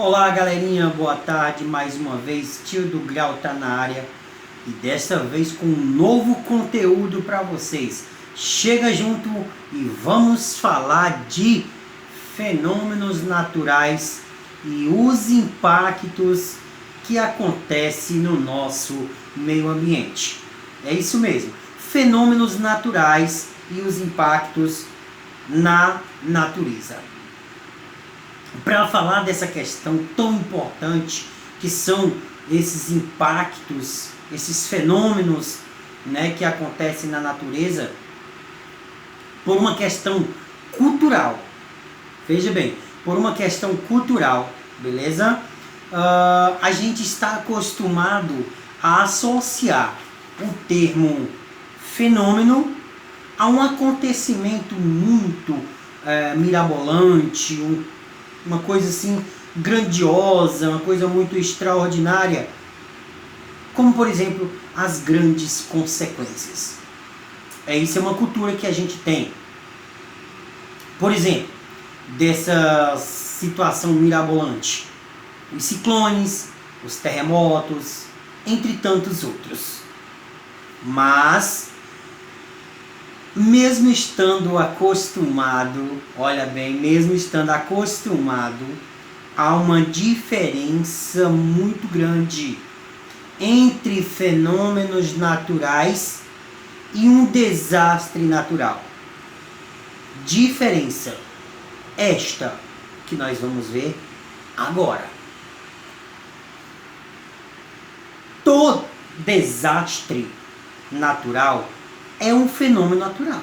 Olá galerinha, boa tarde, mais uma vez, Tio do Grau tá na área e dessa vez com um novo conteúdo para vocês. Chega junto e vamos falar de fenômenos naturais e os impactos que acontecem no nosso meio ambiente. É isso mesmo, fenômenos naturais e os impactos na natureza. Para falar dessa questão tão importante que são esses impactos, esses fenômenos, né, que acontecem na natureza por uma questão cultural. Veja bem, por uma questão cultural, beleza? A gente está acostumado a associar o termo fenômeno a um acontecimento muito mirabolante, uma coisa assim grandiosa, uma coisa muito extraordinária, como por exemplo as grandes consequências. Isso é uma cultura que a gente tem. Por exemplo, dessa situação mirabolante, os ciclones, os terremotos, entre tantos outros. Mas mesmo estando acostumado, olha bem, mesmo estando acostumado, há uma diferença muito grande entre fenômenos naturais e um desastre natural. Diferença esta que nós vamos ver agora. Todo desastre natural é um fenômeno natural.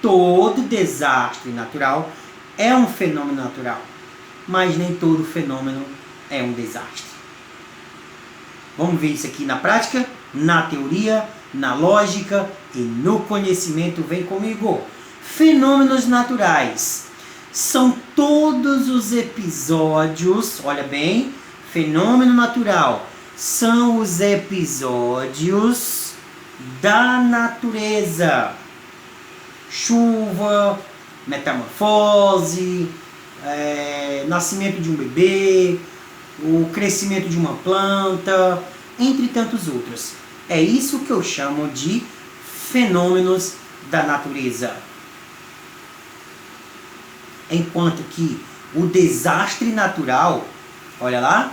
Todo desastre natural é um fenômeno natural, mas nem todo fenômeno é um desastre. Vamos ver isso aqui na prática, na teoria, na lógica e no conhecimento. Vem comigo. Fenômenos naturais são todos os episódios, olha bem, fenômeno natural são os episódios da natureza. Chuva, metamorfose, nascimento de um bebê, o crescimento de uma planta, entre tantos outros. É isso que eu chamo de fenômenos da natureza. Enquanto que o desastre natural, olha lá,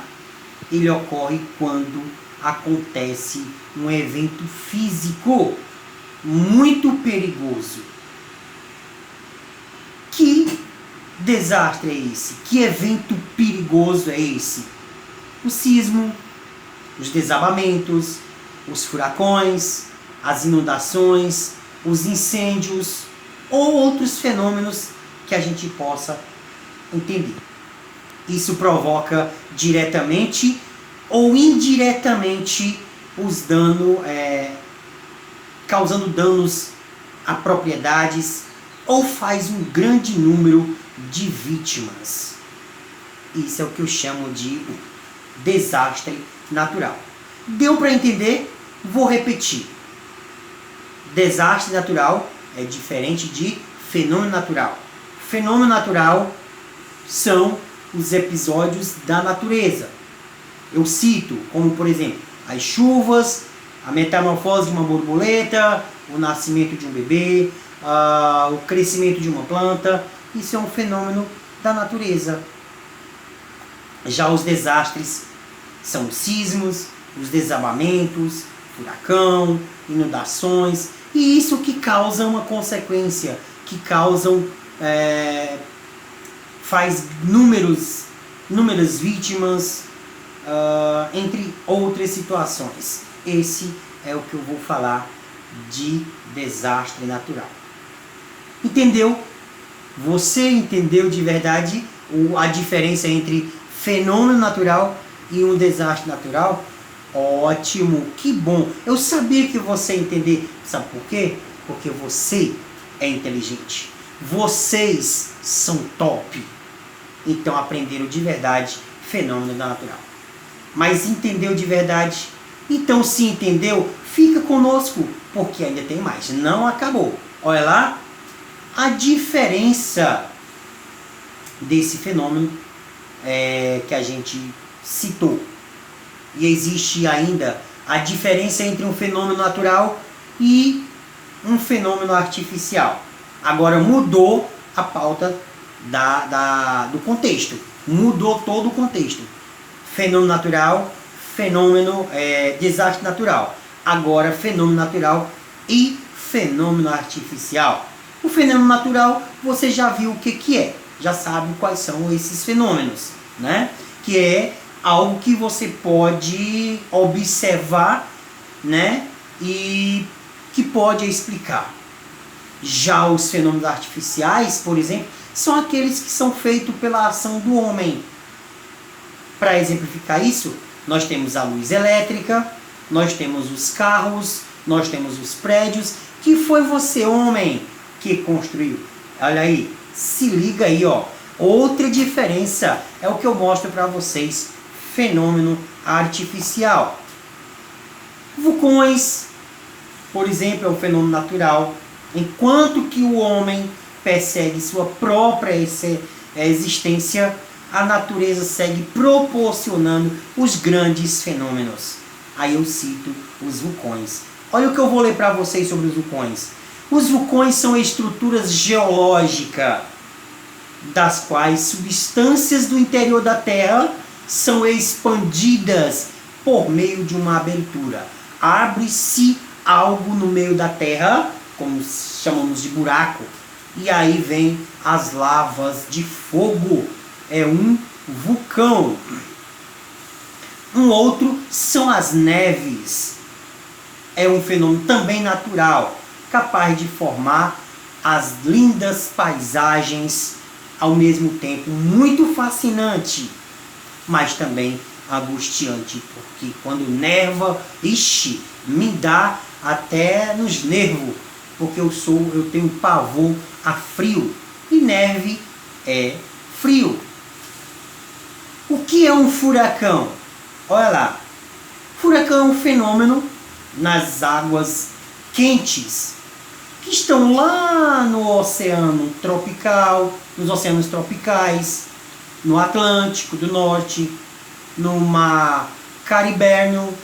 ele ocorre quando acontece um evento físico muito perigoso. Que desastre é esse? Que evento perigoso é esse? O sismo, os desabamentos, os furacões, as inundações, os incêndios ou outros fenômenos que a gente possa entender. Isso provoca diretamente ou indiretamente os danos, causando danos a propriedades ou faz um grande número de vítimas. Isso é o que eu chamo de desastre natural. Deu para entender? Vou repetir. Desastre natural é diferente de fenômeno natural. Fenômeno natural são os episódios da natureza. Eu cito, como por exemplo, as chuvas, a metamorfose de uma borboleta, o nascimento de um bebê, o crescimento de uma planta. Isso é um fenômeno da natureza. Já os desastres são os sismos, os desabamentos, furacão, inundações, e isso que causa uma consequência, que causam, faz inúmeras vítimas, entre outras situações. Esse é o que eu vou falar de desastre natural. Entendeu? Você entendeu de verdade a diferença entre fenômeno natural e um desastre natural? Ótimo, que bom. Eu sabia que você ia entender. Sabe por quê? Porque você é inteligente. Vocês são top. Então aprenderam de verdade fenômeno natural. Mas entendeu de verdade? Então se entendeu, fica conosco, porque ainda tem mais. Não acabou. Olha lá a diferença desse fenômeno que a gente citou. E existe ainda a diferença entre um fenômeno natural e um fenômeno artificial. Agora mudou a pauta do contexto. Mudou todo o contexto. Fenômeno natural, fenômeno desastre natural. Agora fenômeno natural e fenômeno artificial. O fenômeno natural você já viu o que é. Já sabe quais são esses fenômenos, né? Que é algo que você pode observar, né? E que pode explicar. Já os fenômenos artificiais, por exemplo, são aqueles que são feitos pela ação do homem. Para exemplificar isso, nós temos a luz elétrica, nós temos os carros, nós temos os prédios, que foi você, homem, que construiu. Olha aí, se liga aí, ó. Outra diferença é o que eu mostro para vocês, fenômeno artificial. Vulcões, por exemplo, é um fenômeno natural. Enquanto que o homem persegue sua própria existência, a natureza segue proporcionando os grandes fenômenos. Aí eu cito os vulcões. Olha o que eu vou ler para vocês sobre os vulcões. Os vulcões são estruturas geológicas, das quais substâncias do interior da Terra são expandidas por meio de uma abertura. Abre-se algo no meio da Terra, como chamamos de buraco, e aí vem as lavas de fogo. É um vulcão. Um outro são as neves. É um fenômeno também natural, capaz de formar as lindas paisagens, ao mesmo tempo muito fascinante, mas também angustiante, porque quando neva, ixi, me dá até nos nervos, porque eu tenho pavor a frio, e neve é frio. O que é um furacão? Olha lá, furacão é um fenômeno nas águas quentes, que estão lá no oceano tropical, nos oceanos tropicais, no Atlântico do Norte, no Mar Caribenho,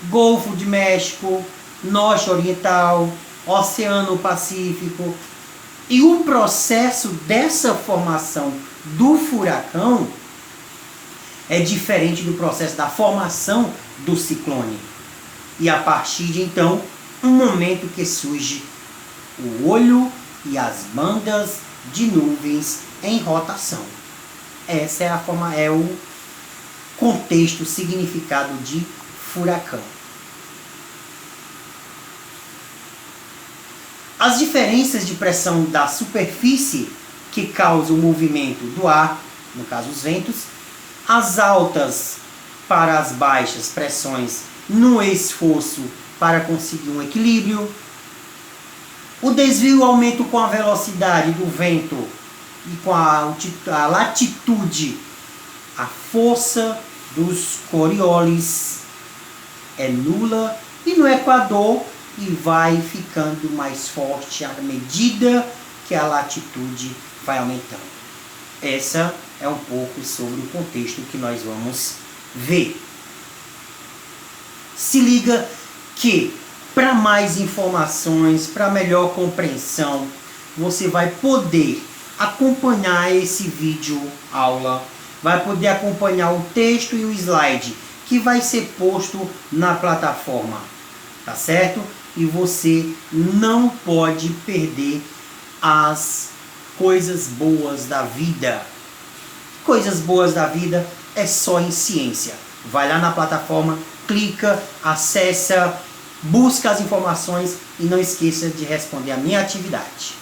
Golfo de México, Norte Oriental, Oceano Pacífico. E o processo dessa formação do furacão é diferente do processo da formação do ciclone. E a partir de então, um momento que surge o olho e as bandas de nuvens em rotação. Essa é o contexto, significado de furacão. As diferenças de pressão da superfície que causam o movimento do ar, no caso os ventos, as altas para as baixas pressões no esforço para conseguir um equilíbrio, o desvio e o aumento com a velocidade do vento e com a latitude, a força dos Coriolis é nula, e no Equador e vai ficando mais forte à medida que a latitude vai aumentando. Essa é um pouco sobre o contexto que nós vamos ver. Se liga que para mais informações, para melhor compreensão, você vai poder acompanhar esse vídeo aula, vai poder acompanhar o texto e o slide que vai ser posto na plataforma, tá certo? E você não pode perder as coisas boas da vida. Coisas boas da vida é só em ciência. Vai lá na plataforma, clica, acessa, busca as informações e não esqueça de responder a minha atividade.